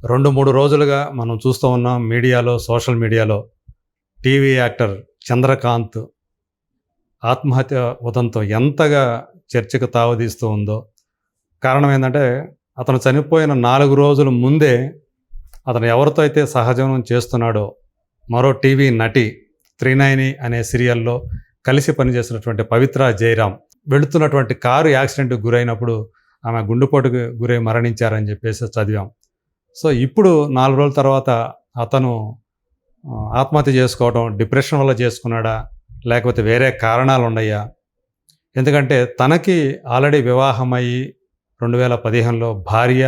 2-3 రోజులుగా మనం చూస్తూ ఉన్నాం మీడియాలో, సోషల్ మీడియాలో టీవీ యాక్టర్ చంద్రకాంత్ ఆత్మహత్య ఉదంతం ఎంతగా చర్చకు తావదీస్తూ ఉందో. కారణం ఏందంటే, అతను చనిపోయిన 4 రోజుల ముందే అతను ఎవరితో అయితే సహజీవనం చేస్తున్నాడో మరో టీవీ నటి త్రినయని అనే సీరియల్లో కలిసి పనిచేసినటువంటి పవిత్ర జయరాం వెళుతున్నటువంటి కారు యాక్సిడెంట్కి గురైనప్పుడు ఆమె గుండెపోటుకు గురై మరణించారని చెప్పేసి చదివాం. సో ఇప్పుడు 4 రోజుల తర్వాత అతను ఆత్మహత్య చేసుకోవడం డిప్రెషన్ వల్ల చేసుకున్నాడా, లేకపోతే వేరే కారణాలు ఉన్నాయా? ఎందుకంటే తనకి ఆల్రెడీ వివాహమయ్యి 2015లో భార్య,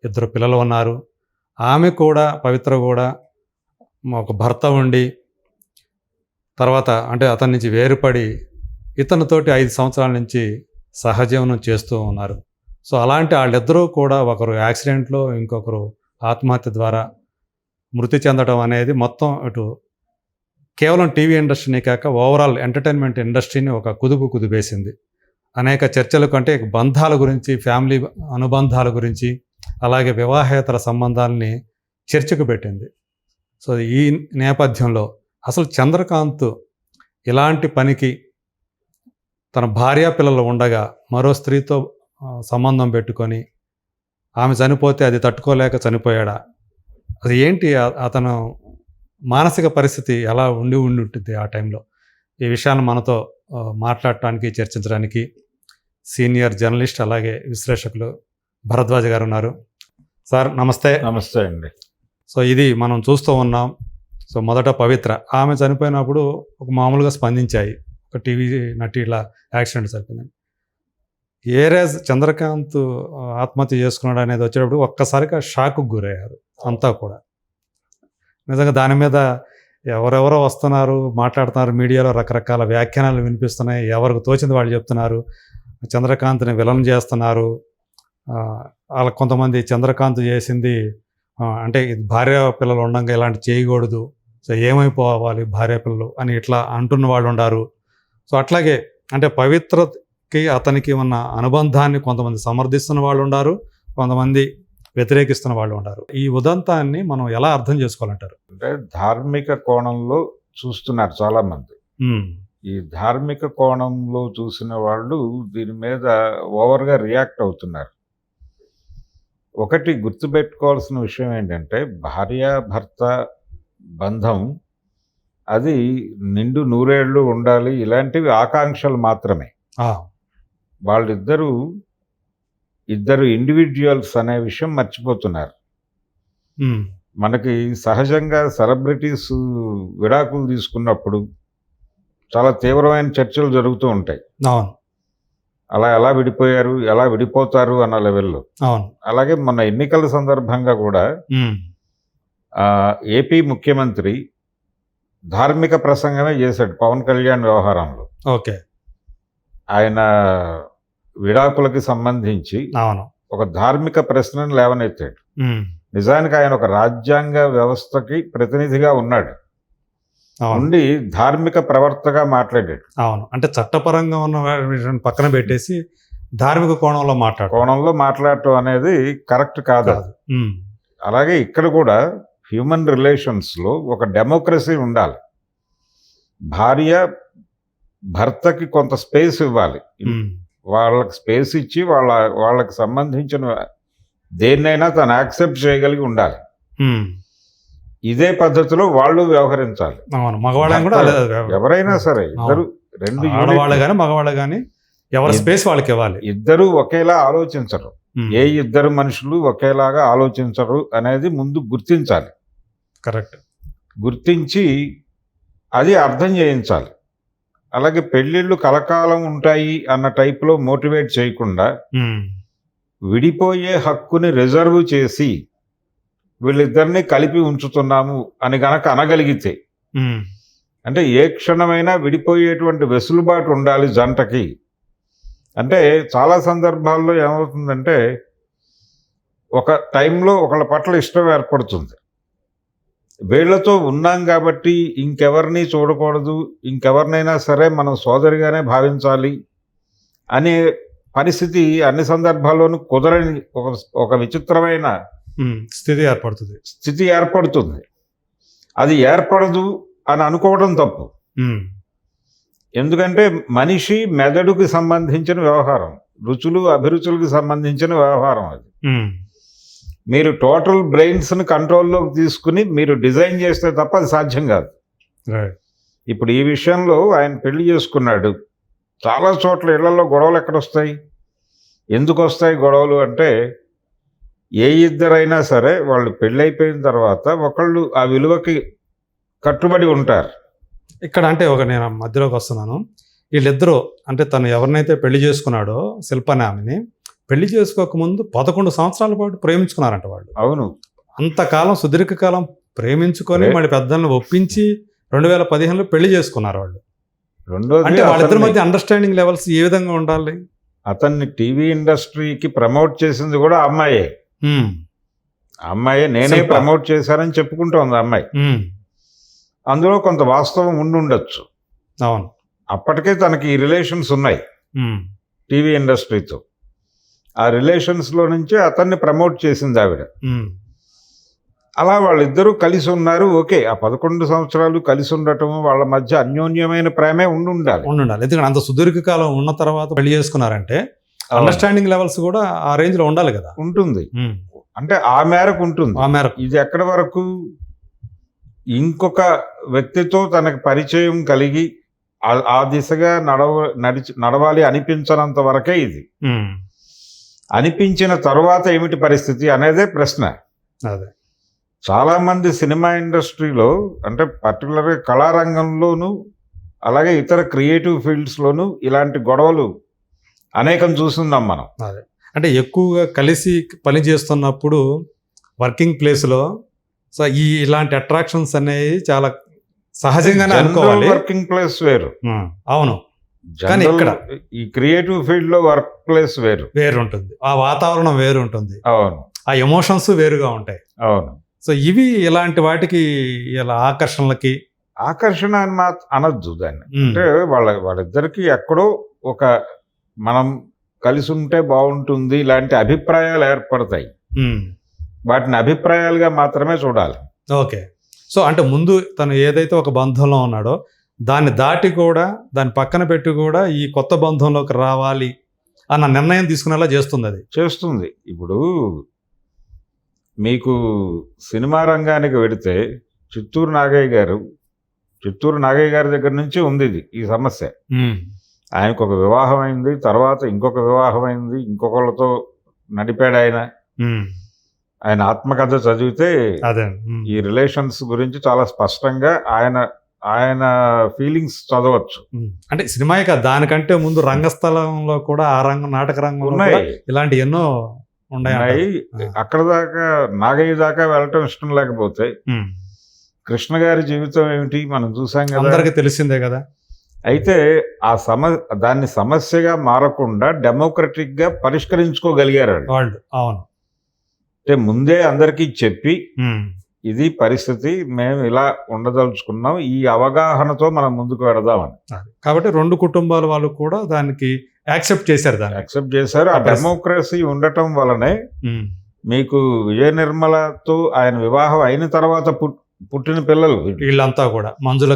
2 పిల్లలు ఉన్నారు. ఆమె కూడా పవిత్ర కూడా ఒక భర్త ఉండి తర్వాత అంటే అతని నుంచి వేరుపడి ఇతనితోటి 5 సంవత్సరాల నుంచి సహజీవనం చేస్తూ ఉన్నారు. సో అలాంటి వాళ్ళిద్దరూ కూడా ఒకరు యాక్సిడెంట్లో, ఇంకొకరు ఆత్మహత్య ద్వారా మృతి చెందడం అనేది మొత్తం ఇటు కేవలం టీవీ ఇండస్ట్రీని కాక ఓవరాల్ ఎంటర్టైన్మెంట్ ఇండస్ట్రీని ఒక కుదిపేసింది. అనేక చర్చల కంటే బంధాల గురించి, ఫ్యామిలీ అనుబంధాల గురించి, అలాగే వివాహేతర సంబంధాలని చర్చకు పెట్టింది. సో ఈ నేపథ్యంలో అసలు చంద్రకాంత్ ఇలాంటి పనికి తన భార్య పిల్లలు ఉండగా మరో స్త్రీతో సంబంధం పెట్టుకొని ఆమె చనిపోతే అది తట్టుకోలేక చనిపోయాడా? అది ఏంటి అతను మానసిక పరిస్థితి ఎలా ఉండి ఉంటుంది ఆ టైంలో? ఈ విషయాన్ని మనతో మాట్లాడటానికి, చర్చించడానికి సీనియర్ జర్నలిస్ట్ అలాగే విశ్లేషకులు భరద్వాజ్ గారు ఉన్నారు. సార్ నమస్తే. నమస్తే అండి. సో ఇది మనం చూస్తూ ఉన్నాం. సో మొదట పవిత్ర ఆమె చనిపోయినప్పుడు ఒక మామూలుగా స్పందించాయి, ఒక టీవీ నటి ఇలా యాక్సిడెంట్ జరిగిందని. ఏరేజ్ చంద్రకాంత్ ఆత్మహత్య చేసుకున్నాడు అనేది వచ్చేటప్పుడు ఒక్కసారిగా షాక్కు గురయ్యారు అంతా కూడా. నిజంగా దాని మీద ఎవరెవరో వస్తున్నారు, మాట్లాడుతున్నారు, మీడియాలో రకరకాల వ్యాఖ్యానాలు వినిపిస్తున్నాయి, ఎవరికి తోచింది వాళ్ళు చెప్తున్నారు, చంద్రకాంత్ని విలన్ చేస్తున్నారు. వాళ్ళ కొంతమంది చంద్రకాంత్ చేసింది అంటే భార్య పిల్లలు ఉండగా ఇలాంటి చేయకూడదు, సో ఏమైపోవాలి భార్య పిల్లలు అని ఇట్లా అంటున్న వాళ్ళు ఉన్నారు. సో అట్లాగే అంటే పవిత్రకి అతనికి ఉన్న అనుబంధాన్ని కొంతమంది సమర్థిస్తున్న వాళ్ళు ఉన్నారు, కొంతమంది వ్యతిరేకిస్తున్న వాళ్ళు ఉన్నారు. ఈ ఉదంతాన్ని మనం ఎలా అర్థం చేసుకోవాలంటారు? అంటే ధార్మిక కోణంలో చూస్తున్నారు చాలామంది. ఈ ధార్మిక కోణంలో చూసిన వాళ్ళు దీని మీద ఓవర్గా రియాక్ట్ అవుతున్నారు. ఒకటి గుర్తుపెట్టుకోవాల్సిన విషయం ఏంటంటే, భార్య భర్త బంధం అది నిండు నూరేళ్ళు ఉండాలి, ఇలాంటివి ఆకాంక్షలు మాత్రమే. వాళ్ళిద్దరూ ఇద్దరు ఇండివిజువల్స్ అనే విషయం మర్చిపోతున్నారు. మనకి సహజంగా సెలబ్రిటీస్ విడాకులు తీసుకున్నప్పుడు చాలా తీవ్రమైన చర్చలు జరుగుతూ ఉంటాయి. అలా ఎలా విడిపోయారు, ఎలా విడిపోతారు అన్న లెవెల్లో. అలాగే మన ఎన్నికల సందర్భంగా కూడా ఏపీ ముఖ్యమంత్రి ధార్మిక ప్రసంగమే చేశాడు పవన్ కళ్యాణ్ వ్యవహారంలో. ఓకే, ఆయన విడాకులకి సంబంధించి ఒక ధార్మిక ప్రశ్నను లేవనెత్తాడు. నిజానికి ఆయన ఒక రాజ్యాంగ వ్యవస్థకి ప్రతినిధిగా ఉన్నాడు, ఉండి ధార్మిక ప్రవర్తగా మాట్లాడాడు. అవును, అంటే చట్టపరంగా ఉన్న పక్కన పెట్టేసి ధార్మిక కోణంలో మాట్లాడటం అనేది కరెక్ట్ కాదు. అలాగే ఇక్కడ కూడా హ్యూమన్ రిలేషన్స్లో ఒక డెమోక్రసీ ఉండాలి. భార్య భర్తకి కొంత స్పేస్ ఇవ్వాలి, వాళ్ళకి స్పేస్ ఇచ్చి వాళ్ళకి సంబంధించిన దేన్నైనా తను యాక్సెప్ట్ చేయగలిగి ఉండాలి. ఇదే పద్ధతిలో వాళ్ళు వ్యవహరించాలి. ఎవరైనా సరే, ఇద్దరు రెండు ఆడవాళ్ళు కానీ మగవాళ్ళు కానీ ఎవరి స్పేస్ వాళ్ళకి ఇవ్వాలి. ఇద్దరు ఒకేలా ఆలోచించరు, ఏ ఇద్దరు మనుషులు ఒకేలాగా ఆలోచించరు అనేది ముందు గుర్తించాలి. కరెక్ట్, గుర్తించి అది అర్థం చేయించాలి. అలాగే పెళ్ళిళ్ళు కలకాలం ఉంటాయి అన్న టైప్లో మోటివేట్ చేయకుండా విడిపోయే హక్కుని రిజర్వ్ చేసి వీళ్ళిద్దరిని కలిపి ఉంచుతున్నాము అని గనక అనగలిగితే, అంటే ఏ క్షణమైనా విడిపోయేటువంటి వెసులుబాటు ఉండాలి జంటకి. అంటే చాలా సందర్భాల్లో ఏమవుతుందంటే, ఒక టైంలో ఒకళ్ళ పట్ల ఇష్టం ఏర్పడుతుంది, వీళ్లతో ఉన్నాం కాబట్టి ఇంకెవరిని చూడకూడదు, ఇంకెవరినైనా సరే మనం సోదరిగానే భావించాలి అనే పరిస్థితి అన్ని సందర్భాల్లోనూ కుదరని ఒక విచిత్రమైన స్థితి ఏర్పడుతుంది. స్థితి ఏర్పడుతుంది. అది ఏర్పడదు అని అనుకోవడం తప్పు. ఎందుకంటే మనిషి మెదడుకి సంబంధించిన వ్యవహారం, రుచులు అభిరుచులకు సంబంధించిన వ్యవహారం అది. మీరు టోటల్ బ్రెయిన్స్ని కంట్రోల్లోకి తీసుకుని మీరు డిజైన్ చేస్తే తప్ప అది సాధ్యం కాదు. ఇప్పుడు ఈ విషయంలో ఆయన పెళ్లి చేసుకున్నాడు. చాలా చోట్ల ఇళ్లలో గొడవలు ఎక్కడొస్తాయి, ఎందుకు వస్తాయి గొడవలు అంటే, ఏ ఇద్దరైనా సరే వాళ్ళు పెళ్ళైపోయిన తర్వాత ఒకళ్ళు ఆ విలువకి కట్టుబడి ఉంటారు. ఇక్కడ అంటే నేను మధ్యలోకి వస్తున్నాను. వీళ్ళిద్దరూ అంటే తను ఎవరినైతే పెళ్లి చేసుకున్నాడో శిల్పని ఆమెని, పెళ్లి చేసుకోకముందు 11 సంవత్సరాల పాటు ప్రేమించుకున్నారంట వాళ్ళు. అవును. అంతకాలం సుదీర్ఘకాలం ప్రేమించుకొని మళ్ళీ పెద్దలను ఒప్పించి 2015లో పెళ్లి చేసుకున్నారు వాళ్ళు. అంటే వాళ్ళిద్దరి మధ్య అండర్స్టాండింగ్ లెవెల్స్ ఏ విధంగా ఉండాలి? అతన్ని టీవీ ఇండస్ట్రీకి ప్రమోట్ చేసింది కూడా అమ్మాయే. అమ్మాయే నేనే ప్రమోట్ చేశానని చెప్పుకుంటోంది అమ్మాయి. అందులో కొంత వాస్తవం ఉండుండొచ్చు. అవును. అప్పటికే తనకి ఈ రిలేషన్స్ ఉన్నాయి టీవీ ఇండస్ట్రీతో. ఆ రిలేషన్స్లో నుంచే అతన్ని ప్రమోట్ చేసింది ఆవిడ. అలా వాళ్ళిద్దరూ కలిసి ఉన్నారు. ఓకే, ఆ 11 సంవత్సరాలు కలిసి ఉండటం, వాళ్ళ మధ్య అన్యోన్యమైన ప్రేమే ఉండాలి. ఎందుకంటే అంత సుదీర్ఘకాలం ఉన్న తర్వాత పెళ్లి చేసుకున్నారంటే అండర్స్టాండింగ్ లెవెల్స్ కూడా ఆ రేంజ్ లో ఉండాలి కదా. ఉంటుంది. అంటే ఆ మేరకు ఉంటుంది. ఆ మేరకు ఇది ఎక్కడి వరకు ఇంకొక వ్యక్తితో తనకు పరిచయం కలిగి ఆ దిశగా నడవాలి అనిపించనంత వరకే ఇది. అనిపించిన తర్వాత ఏమిటి పరిస్థితి అనేదే ప్రశ్న. అదే చాలామంది సినిమా ఇండస్ట్రీలో అంటే పర్టికులర్గా కళారంగంలోనూ అలాగే ఇతర క్రియేటివ్ ఫీల్డ్స్లోనూ ఇలాంటి గొడవలు అనేకం చూస్తున్నాం మనం. అదే అంటే ఎక్కువగా కలిసి పని చేస్తున్నప్పుడు వర్కింగ్ ప్లేస్లో సో ఇలాంటి అట్రాక్షన్స్ అనేవి చాలా సహజంగానే అనుకోవాలి. వర్కింగ్ ప్లేస్ వేరు. అవును. కానీ ఇక్కడ ఈ క్రియేటివ్ ఫీల్డ్ లో వర్క్ ప్లేస్ వేరు ఉంటుంది. ఆ వాతావరణం వేరు ఉంటుంది. అవును. ఆ ఎమోషన్స్ వేరుగా ఉంటాయి. అవును. సో ఇవి ఇలాంటి వాటికి ఇలా ఆకర్షణ అని అనొద్దు దాన్ని. అంటే వాళ్ళిద్దరికి ఎక్కడో ఒక మనం కలిసి ఉంటే బాగుంటుంది ఇలాంటి అభిప్రాయాలు ఏర్పడతాయి. వాటిని అభిప్రాయాలుగా మాత్రమే చూడాలి. ఓకే. సో అంటే ముందు తను ఏదైతే ఒక బంధంలో ఉన్నాడో దాన్ని దాటి కూడా దాన్ని పక్కన పెట్టి కూడా ఈ కొత్త బంధంలోకి రావాలి అన్న నిర్ణయం తీసుకునేలా చేస్తుంది. ఇప్పుడు మీకు సినిమా రంగానికి వెడితే చిత్తూరు నాగయ్య గారి దగ్గర నుంచి ఉంది ఈ సమస్య. ఆయనకు ఒక వివాహం అయింది, తర్వాత ఇంకొక వివాహం అయింది, ఇంకొకళ్ళతో నడిపాడు ఆయన ఆత్మకథ చదివితే ఈ రిలేషన్స్ గురించి చాలా స్పష్టంగా ఆయన ఫీలింగ్స్ చదవచ్చు. అంటే సినిమా దానికంటే ముందు రంగస్థలంలో కూడా ఆ నాటక రంగంలో ఇలాంటి ఎన్నో ఉన్నాయి. అక్కడ దాకా నాగయ్య దాకా వెళ్ళటం ఇష్టం లేకపోతే కృష్ణ గారి జీవితం ఏమిటి మనం చూసాం కదా, అందరికీ తెలిసిందే కదా. అయితే దాన్ని సమస్యగా మారకుండా డెమోక్రటిక్ గా పరిష్కరించుకోగలిగారు వాళ్ళు. అవును. అంటే ముందే అందరికీ చెప్పి ఇది పరిస్థితి, మేము ఇలా ఉండదలుచుకున్నాం, ఈ అవగాహనతో మనం ముందుకు వెడదామని. కాబట్టి 2 కుటుంబాల వాళ్ళు కూడా దానికి యాక్సెప్ట్ చేశారు. ఆ డెమోక్రసీ ఉండటం వలనే మీకు విజయ నిర్మలతో ఆయన వివాహం అయిన తర్వాత పుట్టిన పిల్లలు వీళ్ళంతా కూడా మంజుల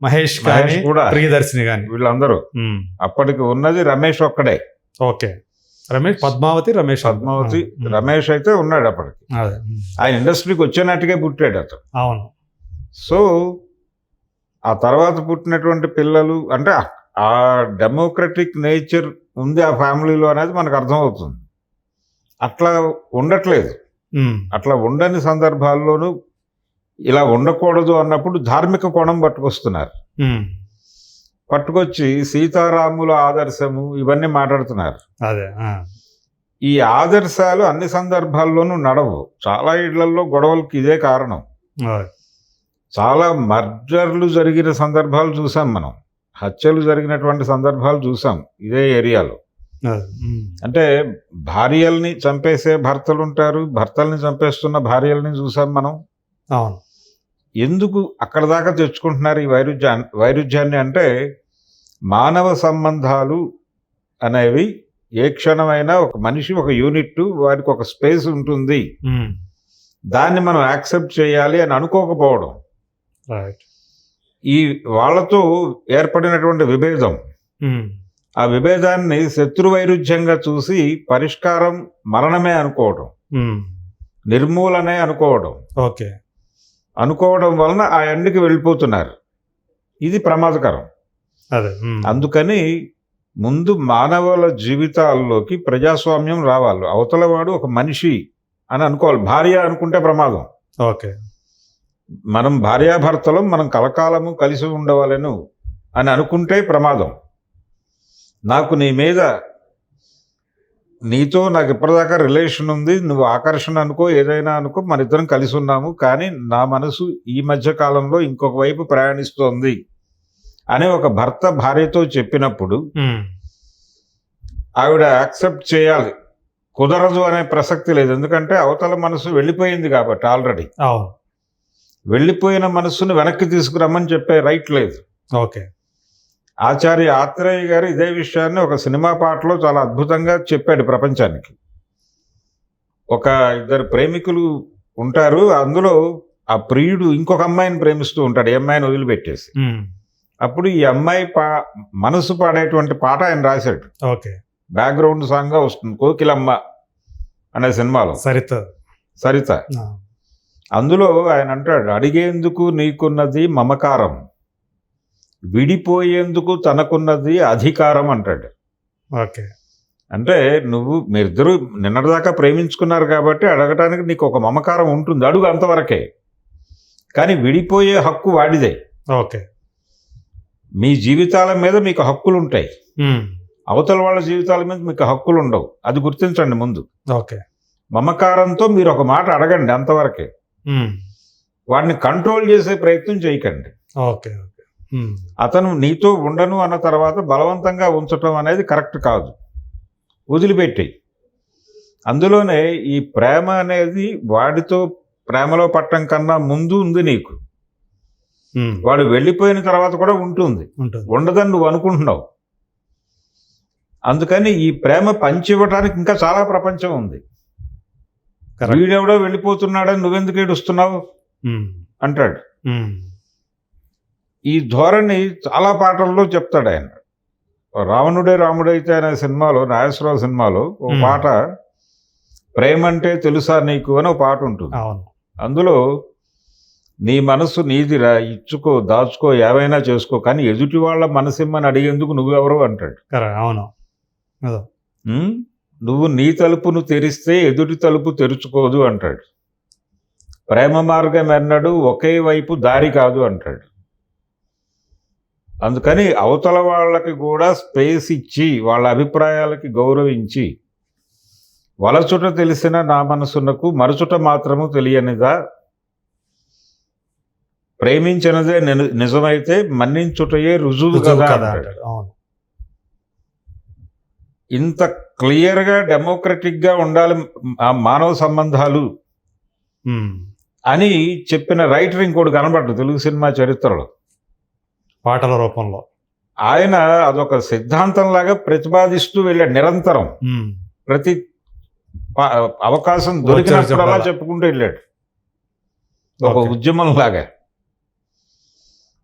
మహేష్ కూడా ప్రియదర్శిని కానీ వీళ్ళందరూ. అప్పటికి ఉన్నది రమేష్ ఒక్కడే. ఓకే. రమేష్ అయితే ఉన్నాడు అప్పటికి. ఆయన ఇండస్ట్రీకి వచ్చేనట్టుగా పుట్టాడు అతను. అవును. సో ఆ తర్వాత పుట్టినటువంటి పిల్లలు అంటే ఆ డెమోక్రటిక్ నేచర్ ఉంది ఆ ఫ్యామిలీలో అనేది మనకు అర్థమవుతుంది. అట్లా ఉండట్లేదు. అట్లా ఉండని సందర్భాల్లోనూ ఇలా ఉండకూడదు అన్నప్పుడు ధార్మిక కోణం పట్టుకొచ్చి సీతారాముల ఆదర్శము ఇవన్నీ మాట్లాడుతున్నారు. ఈ ఆదర్శాలు అన్ని సందర్భాల్లోనూ నడవు. చాలా ఇళ్లలో గొడవలకి ఇదే కారణం. చాలా మర్డర్లు జరిగిన సందర్భాలు చూసాం మనం, హత్యలు జరిగినటువంటి సందర్భాలు చూసాం ఇదే ఏరియాలో. అంటే భార్యల్ని చంపేసే భర్తలు ఉంటారు, భర్తల్ని చంపేస్తున్న భార్యల్ని చూసాం మనం. అవును. ఎందుకు అక్కడ దాకా తెచ్చుకుంటున్నారు ఈ వైరుధ్యాన్ని అంటే మానవ సంబంధాలు అనేవి ఏ క్షణమైనా ఒక మనిషి ఒక యూనిట్, వారికి ఒక స్పేస్ ఉంటుంది, దాన్ని మనం యాక్సెప్ట్ చేయాలి అని అనుకోకపోవడం, రైట్. ఈ వాళ్ళతో ఏర్పడినటువంటి విభేదం, ఆ విభేదాన్ని శత్రువైరుధ్యంగా చూసి పరిష్కారం మరణమే అనుకోవడం, నిర్మూలనే అనుకోవడం, ఓకే. అనుకోవడం వలన ఆ ఎండ్కి వెళ్ళిపోతున్నారు. ఇది ప్రమాదకరం. అదే. అందుకని ముందు మానవుల జీవితాల్లోకి ప్రజాస్వామ్యం రావాలి. అవతలవాడు ఒక మనిషి అని అనుకోవాలి. భార్య అనుకుంటే ప్రమాదం. ఓకే. మనం భార్యాభర్తలు మనం కలకాలము కలిసి ఉండవాలను అని అనుకుంటే ప్రమాదం. నాకు నీ మీద, నీతో నాకు ఇప్పటిదాకా రిలేషన్ ఉంది, నువ్వు ఆకర్షణ అనుకో, ఏదైనా అనుకో, మన ఇద్దరం కలిసి ఉన్నాము, కానీ నా మనసు ఈ మధ్య కాలంలో ఇంకొక వైపు ప్రయాణిస్తోంది అని ఒక భర్త భార్యతో చెప్పినప్పుడు ఆవిడ యాక్సెప్ట్ చేయాలి. కుదరదు అనే ప్రసక్తి లేదు. ఎందుకంటే అవతల మనసు వెళ్ళిపోయింది కాబట్టి ఆల్రెడీ. వెళ్ళిపోయిన మనసును వెనక్కి తీసుకురమ్మని చెప్పే రైట్ లేదు. ఓకే. ఆచార్య ఆత్రేయ గారు ఇదే విషయాన్ని ఒక సినిమా పాటలో చాలా అద్భుతంగా చెప్పాడు ప్రపంచానికి. ఒక ఇద్దరు ప్రేమికులు ఉంటారు, అందులో ఆ ప్రియుడు ఇంకొక అమ్మాయిని ప్రేమిస్తూ ఉంటాడు, ఈ అమ్మాయిని వదిలిపెట్టేసి. అప్పుడు ఈ అమ్మాయి మనసు పాడేటువంటి పాట ఆయన రాశాడు. ఓకే. బ్యాక్గ్రౌండ్ సాంగ్ గా వస్తుంది, కోకిలమ్మ అనే సినిమాలో, సరిత. అందులో ఆయన అంటాడు, అడిగేందుకు నీకున్నది మమకారం, విడిపోయేందుకు తనకున్నది అధికారం అంటాడు. ఓకే. అంటే మీరిద్దరూ నిన్నటిదాకా ప్రేమించుకున్నారు కాబట్టి అడగటానికి నీకు ఒక మమకారం ఉంటుంది, అడుగు, అంతవరకే. కానీ విడిపోయే హక్కు వాడిదే. ఓకే. మీ జీవితాల మీద మీకు హక్కులు ఉంటాయి, అవతల వాళ్ళ జీవితాల మీద మీకు హక్కులు ఉండవు. అది గుర్తించండి ముందు. ఓకే. మమకారంతో మీరు ఒక మాట అడగండి, అంతవరకే. వాడిని కంట్రోల్ చేసే ప్రయత్నం చేయకండి. ఓకే. అతను నీతో ఉండను అన్న తర్వాత బలవంతంగా ఉంచటం అనేది కరెక్ట్ కాదు, వదిలిపెట్టి. అందులోనే ఈ ప్రేమ అనేది వాడితో ప్రేమలో పట్టడం కన్నా ముందు ఉంది నీకు. వాడు వెళ్ళిపోయిన తర్వాత కూడా ఉంటుంది, ఉండదని నువ్వు అనుకుంటున్నావు. అందుకని ఈ ప్రేమ పంచివ్వటానికి ఇంకా చాలా ప్రపంచం ఉంది. వీడెవడో వెళ్ళిపోతున్నాడని నువ్వెందుకు ఏడుస్తున్నావు అంటాడు. ఈ ధోరణి చాలా పాటల్లో చెప్తాడు ఆయన. రావణుడే రాముడైతే అనే సినిమాలో, నాగేశ్వరరావు సినిమాలో ఒక పాట, ప్రేమ అంటే తెలుసా నీకు అని ఒక పాట ఉంటుంది. అందులో నీ మనసు నీదిరా, ఇచ్చుకో, దాచుకో, ఏవైనా చేసుకో, కానీ ఎదుటి వాళ్ళ మనసిమ్మని అడిగేందుకు నువ్వెవరు అంటాడు. అవును. నువ్వు నీ తలుపును తెరిస్తే ఎదుటి తలుపు తెరుచుకోదు అంటాడు. ప్రేమ మార్గం ఎన్నడూ ఒకే వైపు దారి కాదు అంటాడు. అందుకని అవతల వాళ్ళకి కూడా స్పేస్ ఇచ్చి, వాళ్ళ అభిప్రాయాలకి గౌరవించి, వలచుట తెలిసిన నా మనసునకు మరుచుట మాత్రము తెలియనిదా, ప్రేమించినదే నిజమైతే మన్నించుటయే రుజువు కదా అంటాడు. ఇంత క్లియర్గా డెమోక్రటిక్గా ఉండాలి ఆ మానవ సంబంధాలు అని చెప్పిన రైటర్ ఇంకోటి కనబడ్డు తెలుగు సినిమా చరిత్రలో, పాటల రూపంలో. ఆయన అదొక సిద్ధాంతంలాగా ప్రతిపాదిస్తూ వెళ్ళాడు నిరంతరం. ప్రతి అవకాశం దొరికినప్పుడల్లా చెప్పుకుంటూ వెళ్ళాడు, ఒక ఉద్యమం లాగా.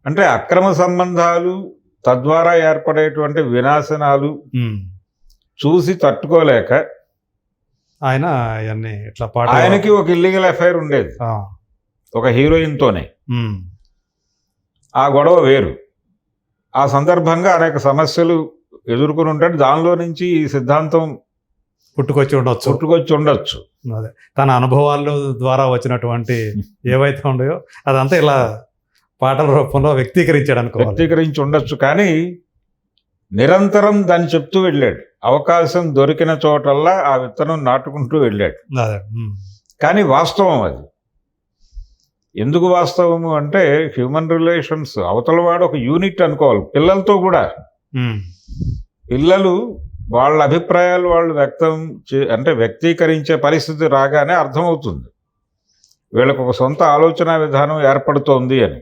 అంటే అక్రమ సంబంధాలు తద్వారా ఏర్పడేటువంటి వినాశనాలు చూసి తట్టుకోలేక ఆయన ఇట్లా ఆయనకి ఒక ఇల్లీగల్ అఫైర్ ఉండేది ఒక హీరోయిన్తోనే. ఆ గొడవ వేరు. ఆ సందర్భంగా అనేక సమస్యలు ఎదుర్కొని ఉంటాడు. దానిలో నుంచి ఈ సిద్ధాంతం పుట్టుకొచ్చి ఉండొచ్చు. అదే తన అనుభవాల ద్వారా వచ్చినటువంటి ఏవైతే ఉన్నాయో అదంతా ఇలా పాటల రూపంలో వ్యక్తీకరించి ఉండొచ్చు. కానీ నిరంతరం దాన్ని చెప్తూ వెళ్ళాడు. అవకాశం దొరికిన చోటల్లా ఆ విత్తనం నాటుకుంటూ వెళ్ళాడు. కానీ వాస్తవం అది. ఎందుకు వాస్తవము అంటే హ్యూమన్ రిలేషన్స్, అవతల వాడు ఒక యూనిట్ అనుకోవాలి. పిల్లలతో కూడా పిల్లలు వాళ్ళ అభిప్రాయాలు వాళ్ళు వ్యక్తీకరించే పరిస్థితి రాగానే అర్థమవుతుంది వీళ్ళకు ఒక సొంత ఆలోచన విధానం ఏర్పడుతోంది అని.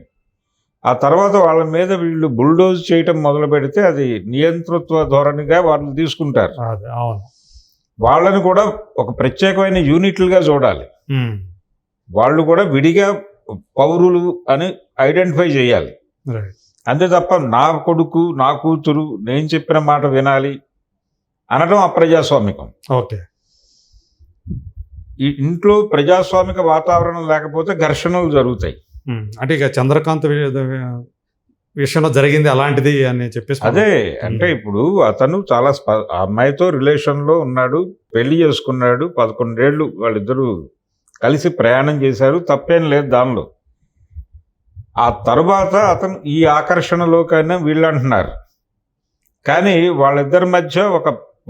ఆ తర్వాత వాళ్ళ మీద వీళ్ళు బుల్డోజ్ చేయటం మొదలు పెడితే అది నియంతృత్వ ధోరణిగా వాళ్ళు తీసుకుంటారు. అదే అవును. వాళ్ళని కూడా ఒక ప్రత్యేకమైన యూనిట్లుగా చూడాలి. వాళ్ళు కూడా విడిగా పౌరులు అని ఐడెంటిఫై చేయాలి. రైట్. అంతే తప్ప నా కొడుకు నా కూతురు నేను చెప్పిన మాట వినాలి అనడం అప్రజాస్వామికం. ఓకే. ఈ ఇంట్లో ప్రజాస్వామిక వాతావరణం లేకపోతే ఘర్షణలు జరుగుతాయి. అంటే ఇక చంద్రకాంత్ విషయంలో జరిగింది అలాంటిది అని చెప్పేసి అదే అంటే ఇప్పుడు అతను చాలా ఆ అమ్మాయితో రిలేషన్లో ఉన్నాడు, పెళ్లి చేసుకున్నాడు, 11 ఏళ్ళు వాళ్ళిద్దరూ కలిసి ప్రయాణం చేశారు, తప్పేం లేదు దానిలో. ఆ తర్వాత అతను ఈ ఆకర్షణలోకైనా వీళ్ళు అంటున్నారు, కానీ వాళ్ళిద్దరి మధ్య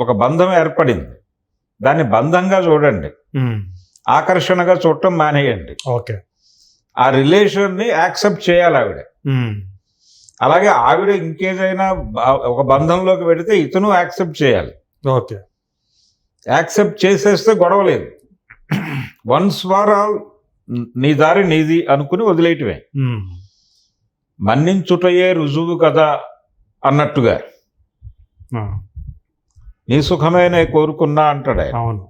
ఒక బంధం ఏర్పడింది. దాన్ని బంధంగా చూడండి, ఆకర్షణగా చూడటం మానేయండి. ఓకే. ఆ రిలేషన్ని యాక్సెప్ట్ చేయాలి ఆవిడ. అలాగే ఆవిడ ఇంకేదైనా ఒక బంధంలోకి పెడితే ఇతను యాక్సెప్ట్ చేయాలి. ఓకే. యాక్సెప్ట్ చేసేస్తే గొడవ లేదు. వన్స్ ఫర్ ఆల్ నీ దారి నీది అనుకుని వదిలేయటమే. మన్నించుటయే రుజువు కదా అన్నట్టుగా నీ సుఖమే కోరుకున్నా అంటాడు ఆయన. అవును.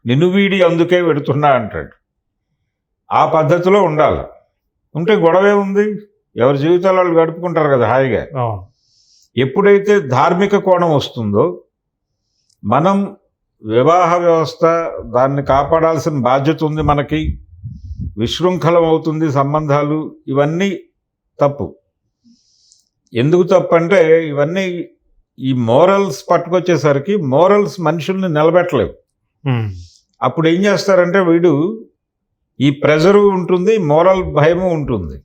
నిన్ను వీడి అందుకే పెడుతున్నా అంటాడు. ఆ పద్ధతిలో ఉండాలి. ఉంటే గొడవే ఉంది, ఎవరి జీవితాలు వాళ్ళు గడుపుకుంటారు కదా హాయిగా. ఎప్పుడైతే ధార్మిక కోణం వస్తుందో మనం వివాహ వ్యవస్థ దాన్ని కాపాడాల్సిన బాధ్యత ఉంది మనకి, విశృంఖలం అవుతుంది సంబంధాలు, ఇవన్నీ తప్పు. ఎందుకు తప్పు అంటే ఇవన్నీ ఈ మోరల్స్ పట్టుకొచ్చేసరికి మోరల్స్ మనుషుల్ని నిలబెట్టలేవు. అప్పుడు ఏం చేస్తారంటే వీడు ఈ ప్రెజరు ఉంటుంది, మోరల్ భయము ఉంటుంది.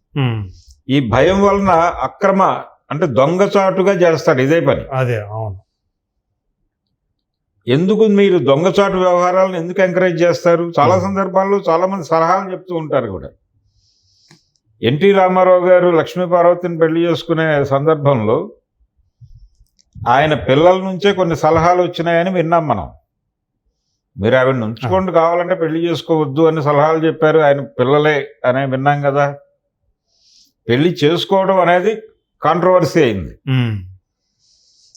ఈ భయం వలన అక్రమ అంటే దొంగచాటుగా చేస్తాడు ఇదే పని. అదే అవును. ఎందుకు మీరు దొంగచాటు వ్యవహారాలను ఎందుకు ఎంకరేజ్ చేస్తారు? చాలా సందర్భాల్లో చాలా మంది సలహాలు చెప్తూ ఉంటారు కూడా. ఎన్టీ రామారావు గారు లక్ష్మీ పార్వతిని పెళ్లి చేసుకునే సందర్భంలో ఆయన పిల్లల నుంచే కొన్ని సలహాలు వచ్చినాయని విన్నాం మనం. మీరు ఆవిడని ఉంచుకోండి, కావాలంటే పెళ్లి చేసుకోవద్దు అని సలహాలు చెప్పారు, ఆయన పిల్లలే అనే విన్నాం కదా. పెళ్లి చేసుకోవడం అనేది కాంట్రవర్సీ అయింది.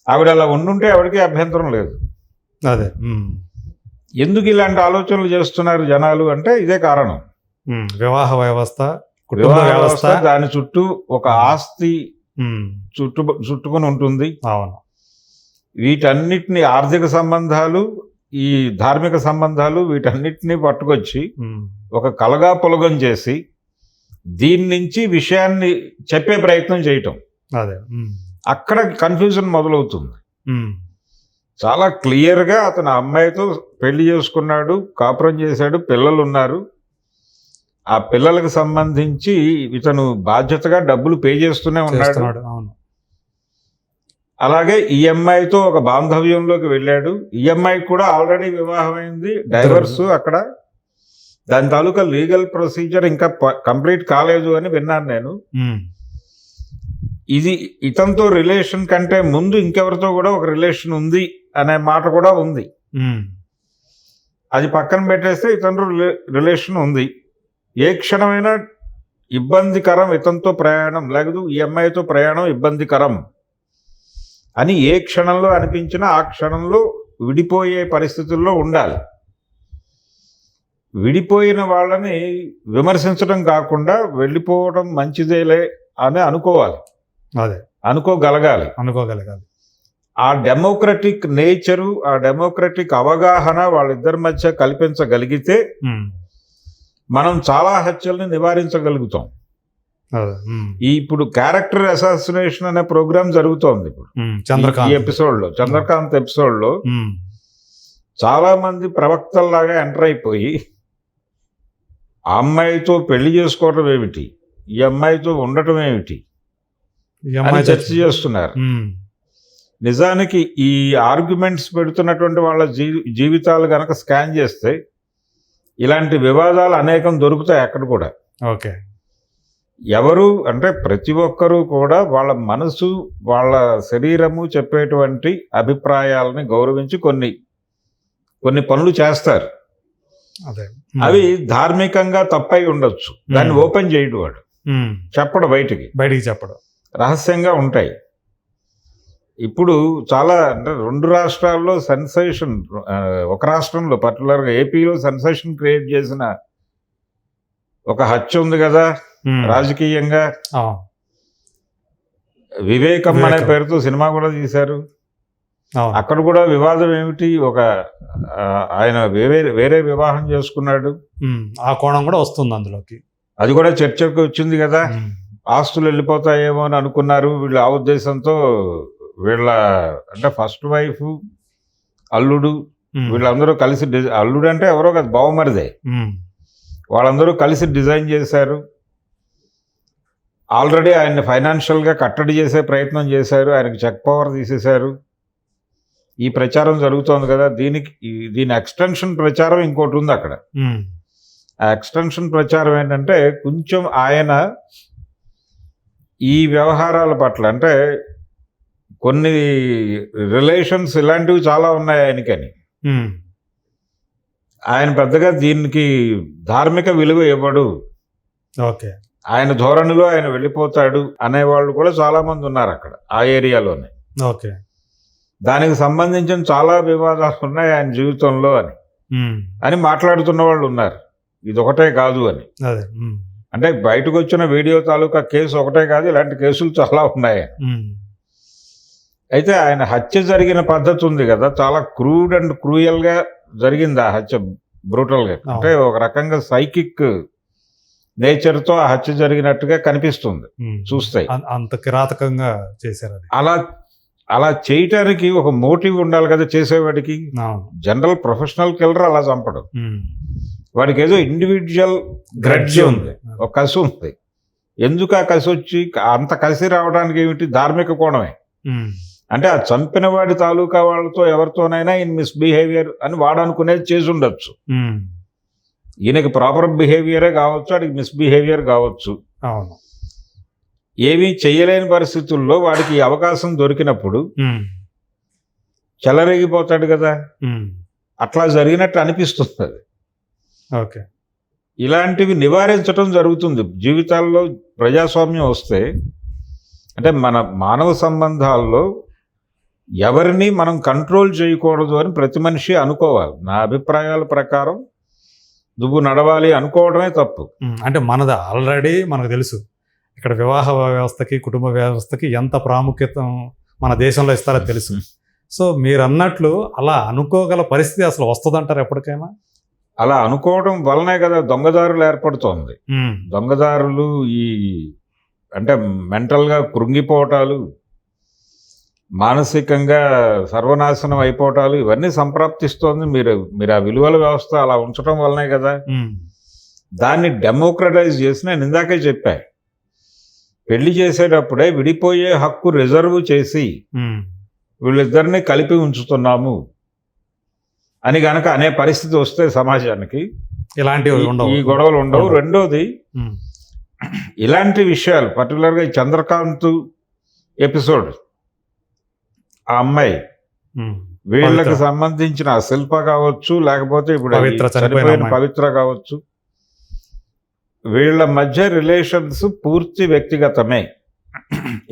ఆవిడ అలా ఉండుంటే ఆవిడకి అభ్యంతరం లేదు. అదే ఎందుకు ఇలాంటి ఆలోచనలు చేస్తున్నారు జనాలు అంటే ఇదే కారణం. వివాహ వ్యవస్థ, వివాహ వ్యవస్థ దాని చుట్టూ ఒక ఆస్తి చుట్టుకొని ఉంటుంది. అవును. వీటన్నిటిని ఆర్థిక సంబంధాలు, ఈ ధార్మిక సంబంధాలు, వీటన్నిటిని పట్టుకొచ్చి ఒక కలగా పొలగం చేసి దీని నుంచి విషయాన్ని చెప్పే ప్రయత్నం చేయటం, అదే అక్కడ కన్ఫ్యూజన్ మొదలవుతుంది. చాలా క్లియర్గా అతను అమ్మాయితో పెళ్లి చేసుకున్నాడు, కాపురం చేశాడు, పిల్లలు ఉన్నారు. ఆ పిల్లలకు సంబంధించి ఇతను బాధ్యతగా డబ్బులు పే చేస్తూనే ఉన్నాడు. అలాగే ఈఎంఐతో ఒక బాంధవ్యంలోకి వెళ్ళాడు. ఈఎంఐ కూడా ఆల్రెడీ వివాహమైంది, డైవర్స్ అక్కడ. దాని తాలూకా లీగల్ ప్రొసీజర్ ఇంకా కంప్లీట్ కాలేదు అని విన్నాను నేను. ఇది ఇతనితో రిలేషన్ కంటే ముందు ఇంకెవరితో కూడా ఒక రిలేషన్ ఉంది అనే మాట కూడా ఉంది. అది పక్కన పెట్టేస్తే ఇతను రిలేషన్ ఉంది. ఏ క్షణమైనా ఇబ్బందికరం ఇతనితో ప్రయాణం, లేకపోతే ఈ అమ్మాయితో ప్రయాణం ఇబ్బందికరం అని ఏ క్షణంలో అనిపించినా ఆ క్షణంలో విడిపోయే పరిస్థితుల్లో ఉండాలి. విడిపోయిన వాళ్ళని విమర్శించడం కాకుండా వెళ్ళిపోవడం మంచిదేలే అని అనుకోవాలి. అదే అనుకోగలగాలి. ఆ డెమోక్రటిక్ నేచరు, ఆ డెమోక్రటిక్ అవగాహన వాళ్ళిద్దరి మధ్య కల్పించగలిగితే మనం చాలా హత్యల్ని నివారించగలుగుతాం. ఇప్పుడు క్యారెక్టర్ అసాసినేషన్ అనే ప్రోగ్రామ్ జరుగుతోంది ఇప్పుడు చంద్రకాంత్ ఎపిసోడ్లో చాలా మంది ప్రవక్తల్లాగా ఎంటర్ అయిపోయి ఆ అమ్మాయితో పెళ్లి చేసుకోవటం ఏమిటి, ఈ అమ్మాయితో ఉండటం ఏమిటి అని చర్చ చేస్తున్నారు. నిజానికి ఈ ఆర్గ్యుమెంట్స్ పెడుతున్నటువంటి వాళ్ళ జీవితాలు గనక స్కాన్ చేస్తే ఇలాంటి వివాదాలు అనేకం దొరుకుతాయి అక్కడ కూడా. ఓకే. ఎవరు అంటే ప్రతి ఒక్కరూ కూడా వాళ్ళ మనసు, వాళ్ళ శరీరము చెప్పేటువంటి అభిప్రాయాలని గౌరవించి కొన్ని పనులు చేస్తారు. అవి ధార్మికంగా తప్పై ఉండొచ్చు, దాన్ని ఓపెన్ చేయడు వాడు. చెప్పడు, బయటికి చెప్పడు, రహస్యంగా ఉంటాయి. ఇప్పుడు చాలా అంటే 2 రాష్ట్రాల్లో సెన్సేషన్, ఒక రాష్ట్రంలో పర్టికులర్గా ఏపీలో సెన్సేషన్ క్రియేట్ చేసిన ఒక హత్య ఉంది కదా రాజకీయంగా. వివేకం అనే పేరుతో సినిమా కూడా తీశారు. అక్కడ కూడా వివాదం ఏమిటి, ఒక ఆయన వేరే వివాహం చేసుకున్నాడు, ఆ కోణం కూడా వస్తుంది అందులోకి. అది కూడా చర్చకు వచ్చింది కదా. ఆస్తులు వెళ్ళిపోతాయేమో అని అనుకున్నారు వీళ్ళు. ఆ ఉద్దేశంతో వీళ్ళ అంటే ఫస్ట్ వైఫ్, అల్లుడు, వీళ్ళందరూ కలిసి అల్లుడు అంటే ఎవరో కదా, బావమరిదే, వాళ్ళందరూ కలిసి డిజైన్ చేశారు. ఆల్రెడీ ఆయన్ని ఫైనాన్షియల్గా కట్టడి చేసే ప్రయత్నం చేశారు, ఆయనకి చెక్ పవర్ తీసేశారు. ఈ ప్రచారం జరుగుతోంది కదా. దీని ఎక్స్టెన్షన్ ప్రచారం ఇంకోటి ఉంది అక్కడ. ఆ ఎక్స్టెన్షన్ ప్రచారం ఏంటంటే కొంచెం ఆయన ఈ వ్యవహారాల పట్ల, అంటే కొన్ని రిలేషన్స్ ఇలాంటివి చాలా ఉన్నాయి ఆయనకని, ఆయన పెద్దగా దీనికి ధార్మిక విలువ ఇవ్వడు, ఆయన ధోరణిలో ఆయన వెళ్ళిపోతాడు అనేవాళ్ళు కూడా చాలా మంది ఉన్నారు అక్కడ ఆ ఏరియాలోనే. దానికి సంబంధించిన చాలా వివాదాలు ఉన్నాయి ఆయన జీవితంలో అని మాట్లాడుతున్న వాళ్ళు ఉన్నారు. ఇది ఒకటే కాదు అని. అంటే బయటకు వచ్చిన వీడియో తాలూకా కేసు ఒకటే కాదు, ఇలాంటి కేసులు చాలా ఉన్నాయి. అయితే ఆయన హత్య జరిగిన పద్ధతి ఉంది కదా, చాలా క్రూడ్ అండ్ క్రూయల్గా జరిగింది ఆ హత్య, బ్రూటల్గా. అంటే ఒక రకంగా సైకిక్ నేచర్తో ఆ హత్య జరిగినట్టుగా కనిపిస్తుంది చూస్తే. అంత కిరాతకంగా చేశారు. అలా చేయటానికి ఒక మోటివ్ ఉండాలి కదా చేసేవాడికి. జనరల్ ప్రొఫెషనల్ కిల్లర్ అలా చంపడు. వాడికి ఏదో ఇండివిజువల్ గ్రడ్జ్ ఉంది, ఒక కసి ఉంది. ఎందుకు ఆ కసి వచ్చి అంత కసి రావడానికి ఏమిటి, ధార్మిక కోణమే. అంటే ఆ చంపిన వాడి తాలూకా వాళ్ళతో ఎవరితోనైనా ఇన్ మిస్బిహేవియర్ అని వాడు అనుకునేది చేసి ఉండొచ్చు. ఈయనకి ప్రాపర్ బిహేవియరే కావచ్చు, వాడికి మిస్బిహేవియర్ కావచ్చు. ఏమీ చెయ్యలేని పరిస్థితుల్లో వాడికి అవకాశం దొరికినప్పుడు చెలరేగిపోతాడు కదా. అట్లా జరిగినట్టు అనిపిస్తుంది. ఇలాంటివి నివారించడం జరుగుతుంది జీవితాల్లో. ప్రజాస్వామ్యం వస్తే అంటే మన మానవ సంబంధాల్లో ఎవరిని మనం కంట్రోల్ చేయకూడదు అని ప్రతి మనిషి అనుకోవాలి. నా అభిప్రాయాల ప్రకారం నువ్వు నడవాలి అనుకోవడమే తప్పు. అంటే మనది ఆల్రెడీ మనకు తెలుసు, ఇక్కడ వివాహ వ్యవస్థకి కుటుంబ వ్యవస్థకి ఎంత ప్రాముఖ్యత మన దేశంలో ఇస్తారో తెలుసు. సో మీరు అన్నట్లు అలా అనుకోగల పరిస్థితి అసలు వస్తుందంటారు ఎప్పటికైనా? అలా అనుకోవడం వల్లనే కదా దొంగదారులు ఏర్పడుతోంది. దొంగదారులు ఈ అంటే మెంటల్గా కృంగిపోవటాలు, మానసికంగా సర్వనాశనం అయిపోవటాలు ఇవన్నీ సంప్రాప్తిస్తోంది. మీరు ఆ విలువల వ్యవస్థ అలా ఉంచడం వల్లనే కదా. దాన్ని డెమోక్రటైజ్ చేసి, నేను ఇందాకే చెప్పా, పెళ్లి చేసేటప్పుడే విడిపోయే హక్కు రిజర్వ్ చేసి వీళ్ళిద్దరిని కలిపి ఉంచుతున్నాము అని గనక అనే పరిస్థితి వస్తే సమాజానికి ఈ గొడవలు ఉండవు. రెండోది, ఇలాంటి విషయాలు పర్టికులర్గా చంద్రకాంత్ ఎపిసోడ్, ఆ అమ్మాయి, వీళ్ళకి సంబంధించిన శిల్ప కావచ్చు, లేకపోతే ఇప్పుడు చనిపోయిన పవిత్ర కావచ్చు, వీళ్ళ మధ్య రిలేషన్స్ పూర్తి వ్యక్తిగతమే.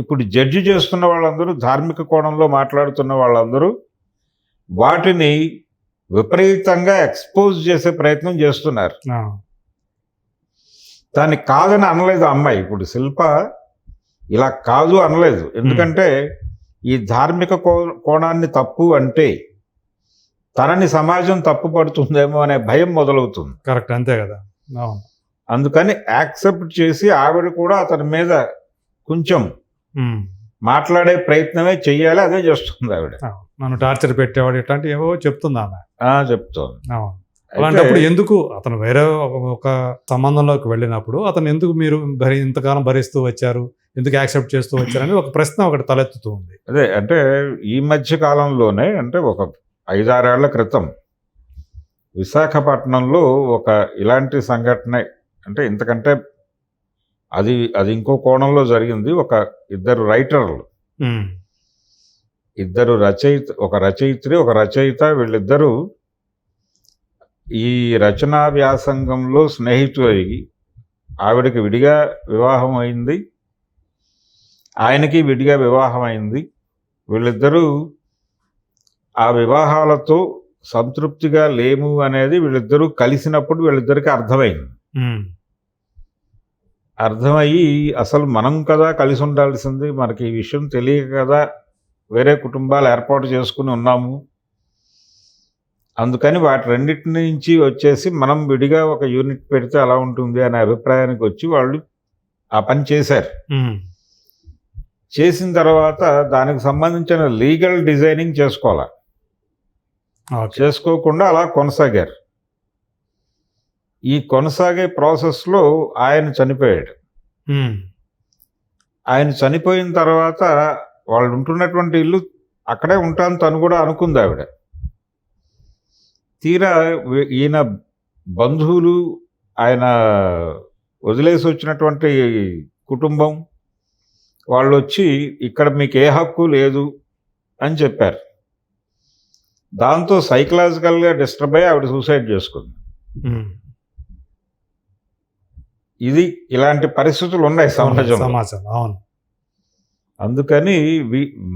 ఇప్పుడు జడ్జి చేస్తున్న వాళ్ళందరూ, ధార్మిక కోణంలో మాట్లాడుతున్న వాళ్ళందరూ వాటిని విపరీతంగా ఎక్స్పోజ్ చేసే ప్రయత్నం చేస్తున్నారు. దాన్ని కాదని అనలేదు అమ్మాయి. ఇప్పుడు శిల్ప ఇలా కాదు అనలేదు, ఎందుకంటే ఈ ధార్మిక కోణాన్ని తప్పు అంటే తనని సమాజం తప్పు పడుతుందేమో అనే భయం మొదలవుతుంది. కరెక్ట్, అంతే కదా. అందుకని యాక్సెప్ట్ చేసి ఆవిడ కూడా అతని మీద కొంచెం మాట్లాడే ప్రయత్నమే చెయ్యాలి. అదే చేస్తుంది ఆవిడ. నన్ను టార్చర్ పెట్టేవాడు ఇట్లాంటి ఏవో చెప్తుంది ఆమె. చెప్తోంది. అలాంటప్పుడు ఎందుకు అతను వేరే ఒక సంబంధంలోకి వెళ్ళినప్పుడు అతను ఎందుకు మీరు ఇంతకాలం భరిస్తూ వచ్చారు, ఎందుకు యాక్సెప్ట్ చేస్తూ వచ్చారని ఒక ప్రశ్న ఒకటి తలెత్తుతూ ఉంది. అదే అంటే ఈ మధ్య కాలంలోనే, అంటే ఒక 5-6 ఏళ్ల క్రితం విశాఖపట్నంలో ఒక ఇలాంటి సంఘటన, అంటే ఇంతకంటే అది ఇంకో కోణంలో జరిగింది. ఒక ఇద్దరు రైటర్లు, ఇద్దరు ఒక రచయిత్రి ఒక రచయిత, వీళ్ళిద్దరూ ఈ రచనా వ్యాసంగంలో స్నేహితులై ఆవిడకి విడిగా వివాహం అయింది, ఆయనకి విడిగా వివాహం అయింది. వీళ్ళిద్దరూ ఆ వివాహాలతో సంతృప్తిగా లేము అనేది వీళ్ళిద్దరూ కలిసినప్పుడు వీళ్ళిద్దరికి అర్థమైంది. అర్థమయ్యి అసలు మనం కదా కలిసి ఉండాల్సింది, మనకి ఈ విషయం తెలియక కదా వేరే కుటుంబాలు ఏర్పాటు చేసుకుని ఉన్నాము, అందుకని వాటి రెండింటి నుంచి వచ్చేసి మనం విడిగా ఒక యూనిట్ పెడితే అలా ఉంటుంది అనే అభిప్రాయానికి వచ్చి వాళ్ళు ఆ పని చేశారు. చేసిన తర్వాత దానికి సంబంధించిన లీగల్ డిజైనింగ్ చేసుకోవాలి, చేసుకోకుండా అలా కొనసాగారు. ఈ కొనసాగే ప్రాసెస్లో ఆయన చనిపోయాడు. ఆయన చనిపోయిన తర్వాత వాళ్ళు ఉంటున్నటువంటి ఇల్లు అక్కడే ఉంటాను తను కూడా అనుకుంది ఆవిడ. తీరా ఈయన బంధువులు, ఆయన వదిలేసి వచ్చినటువంటి కుటుంబం వాళ్ళు వచ్చి ఇక్కడ మీకు ఏ హక్కు లేదు అని చెప్పారు. దాంతో సైకలాజికల్గా డిస్టర్బ్ అయ్యి ఆవిడ సూసైడ్ చేసుకుంది. ఇది ఇలాంటి పరిస్థితులు ఉన్నాయి సమాజంలో. అవును. అందుకని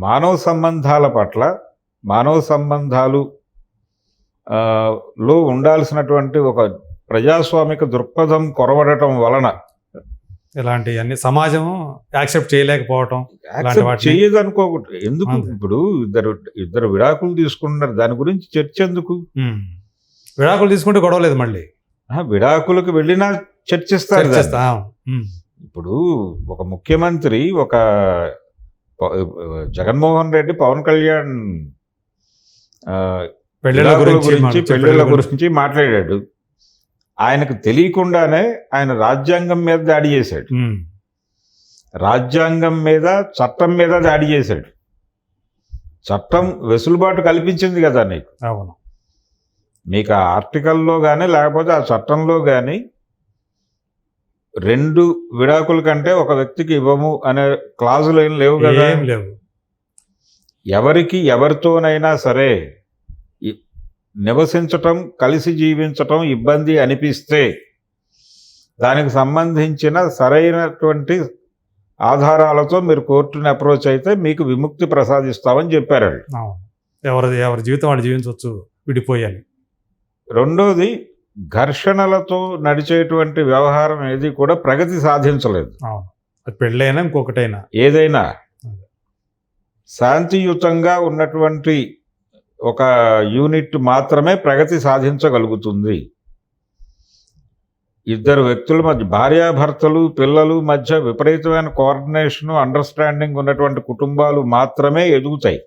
మానవ సంబంధాల పట్ల, మానవ సంబంధాలు లో ఉండాల్సినటువంటి ఒక ప్రజాస్వామిక దృక్పథం కొరవడటం వలన ఇలాంటివన్నీ సమాజం యాక్సెప్ట్ చేయలేకపోవటం, చెయ్యదు అనుకోకూడదు. ఎందుకు ఇప్పుడు ఇద్దరు విడాకులు తీసుకుంటున్నారు, దాని గురించి చర్చ ఎందుకు? విడాకులు తీసుకుంటే గొడవ లేదు, మళ్ళీ విడాకులకు వెళ్ళినా చర్చిస్తారు. ఇప్పుడు ఒక ముఖ్యమంత్రి, ఒక జగన్మోహన్ రెడ్డి పవన్ కళ్యాణ్ పెళ్లిళ్ళ గురించి మాట్లాడాడు. ఆయనకు తెలియకుండానే ఆయన రాజ్యాంగం మీద దాడి చేశాడు, రాజ్యాంగం మీద, చట్టం మీద దాడి చేశాడు. చట్టం వెసులుబాటు కల్పించింది కదా నీకు. అవును. మీకు ఆ ఆర్టికల్లో కానీ లేకపోతే ఆ చట్టంలో కానీ 2 విడాకుల కంటే ఒక వ్యక్తికి ఇవ్వము అనే క్లాజులు ఏం లేవు కదా. లేవు. ఎవరికి ఎవరితోనైనా సరే నివసించటం, కలిసి జీవించటం ఇబ్బంది అనిపిస్తే దానికి సంబంధించిన సరైనటువంటి ఆధారాలతో మీరు కోర్టుని అప్రోచ్ అయితే మీకు విముక్తి ప్రసాదిస్తామని చెప్పారు. ఎవరి జీవితం వాళ్ళు జీవించవచ్చు, విడిపోయాలి. రెండోది, ఘర్షణలతో నడిచేటువంటి వ్యవహారం ఏది కూడా ప్రగతి సాధించలేదు. అది పెళ్ళైనా ఇంకొకటైనా ఏదైనా శాంతియుతంగా ఉన్నటువంటి ఒక యూనిట్ మాత్రమే ప్రగతి సాధించగలుగుతుంది. ఇద్దరు వ్యక్తుల మధ్య, భార్యాభర్తలు, పిల్లలు మధ్య విపరీతమైన కోఆర్డినేషన్, అండర్స్టాండింగ్ ఉన్నటువంటి కుటుంబాలు మాత్రమే ఎదుగుతాయి.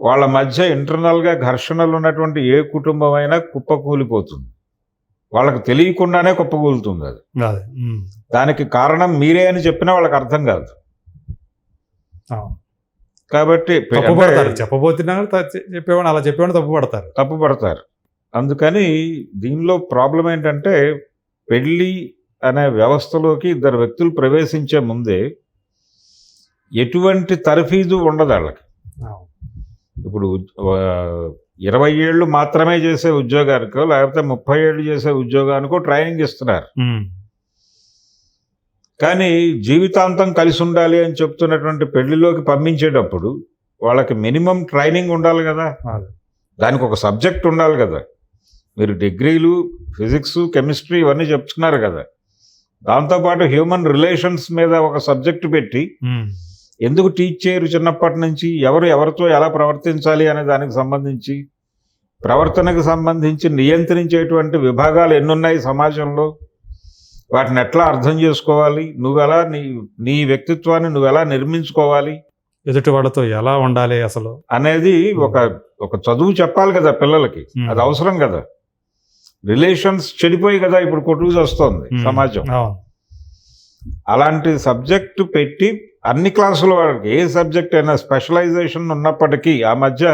వాళ్ళ మధ్య ఇంటర్నల్గా ఘర్షణలు ఉన్నటువంటి ఏ కుటుంబం అయినా కుప్పకూలిపోతుంది. వాళ్ళకి తెలియకుండానే కుప్పకూలుతుంది అది. దానికి కారణం మీరే అని చెప్పినా వాళ్ళకి అర్థం కాదు. కాబట్టి చెప్పేవాడు అలా చెప్పేవాడు తప్పుపడతారు. అందుకని దీనిలో ప్రాబ్లం ఏంటంటే, పెళ్ళి అనే వ్యవస్థలోకి ఇద్దరు వ్యక్తులు ప్రవేశించే ముందే ఎటువంటి తర్ఫీదు ఉండదు వాళ్ళకి. ఇప్పుడు 20 ఏళ్ళు మాత్రమే చేసే ఉద్యోగానికో లేకపోతే 30 ఏళ్ళు చేసే ఉద్యోగానికో ట్రైనింగ్ ఇస్తున్నారు. కానీ జీవితాంతం కలిసి ఉండాలి అని చెప్తున్నటువంటి పెళ్లిలోకి పంపించేటప్పుడు వాళ్ళకి మినిమం ట్రైనింగ్ ఉండాలి కదా, దానికి ఒక సబ్జెక్ట్ ఉండాలి కదా. మీరు డిగ్రీలు, ఫిజిక్స్, కెమిస్ట్రీ ఇవన్నీ చెప్తున్నారు కదా, దాంతోపాటు హ్యూమన్ రిలేషన్స్ మీద ఒక సబ్జెక్టు పెట్టి ఎందుకు టీచ్ చేయరు చిన్నప్పటి నుంచి? ఎవరితో ఎలా ప్రవర్తించాలి అనే దానికి సంబంధించి, ప్రవర్తనకు సంబంధించి నియంత్రించేటువంటి విభాగాలు ఎన్నున్నాయి సమాజంలో, వాటిని ఎట్లా అర్థం చేసుకోవాలి, నువ్వెలా నీ వ్యక్తిత్వాన్ని నువ్వెలా నిర్మించుకోవాలి, ఎదుటి వాళ్ళతో ఎలా ఉండాలి అసలు అనేది ఒక చదువు చెప్పాలి కదా పిల్లలకి. అది అవసరం కదా. రిలేషన్స్ చెడిపోయి కదా ఇప్పుడు కొట్టుకు వస్తుంది సమాజం. అలాంటి సబ్జెక్టు పెట్టి అన్ని క్లాసుల వాళ్ళకి, ఏ సబ్జెక్ట్ అయినా స్పెషలైజేషన్ ఉన్నప్పటికీ, ఆ మధ్య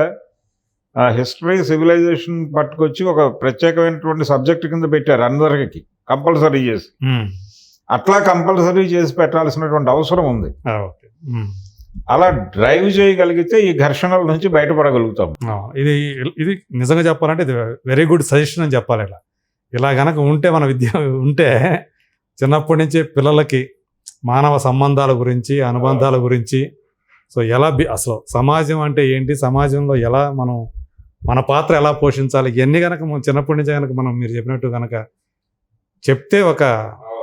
హిస్టరీ, సివిలైజేషన్ పట్టుకొచ్చి ఒక ప్రత్యేకమైనటువంటి సబ్జెక్ట్ కింద పెట్టారు అందరికి కంపల్సరీ చేసి. అట్లా కంపల్సరీ చేసి పెట్టాల్సినటువంటి అవసరం ఉంది. అలా డ్రైవ్ చేయగలిగితే ఈ ఘర్షణల నుంచి బయటపడగలుగుతాం. ఇది నిజంగా చెప్పాలంటే ఇది వెరీ గుడ్ సజెషన్ అని చెప్పాలి. ఇలా ఇలా గనక ఉంటే మన విద్య ఉంటే చిన్నప్పటి నుంచి పిల్లలకి మానవ సంబంధాల గురించి, అనుబంధాల గురించి, సో ఎలా అసలు సమాజం అంటే ఏంటి, సమాజంలో ఎలా మనం మన పాత్ర ఎలా పోషించాలి, ఇవన్నీ కనుక మనం చిన్నప్పటి నుంచి కనుక మనం మీరు చెప్పినట్టు కనుక చెప్తే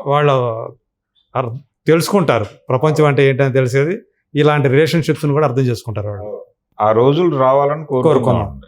వాళ్ళు తెలుసుకుంటారు ప్రపంచం అంటే ఏంటని తెలిసేది. ఇలాంటి రిలేషన్షిప్స్ని కూడా అర్థం చేసుకుంటారు వాళ్ళు. ఆ రోజులు రావాలని కోరుకున్నాం.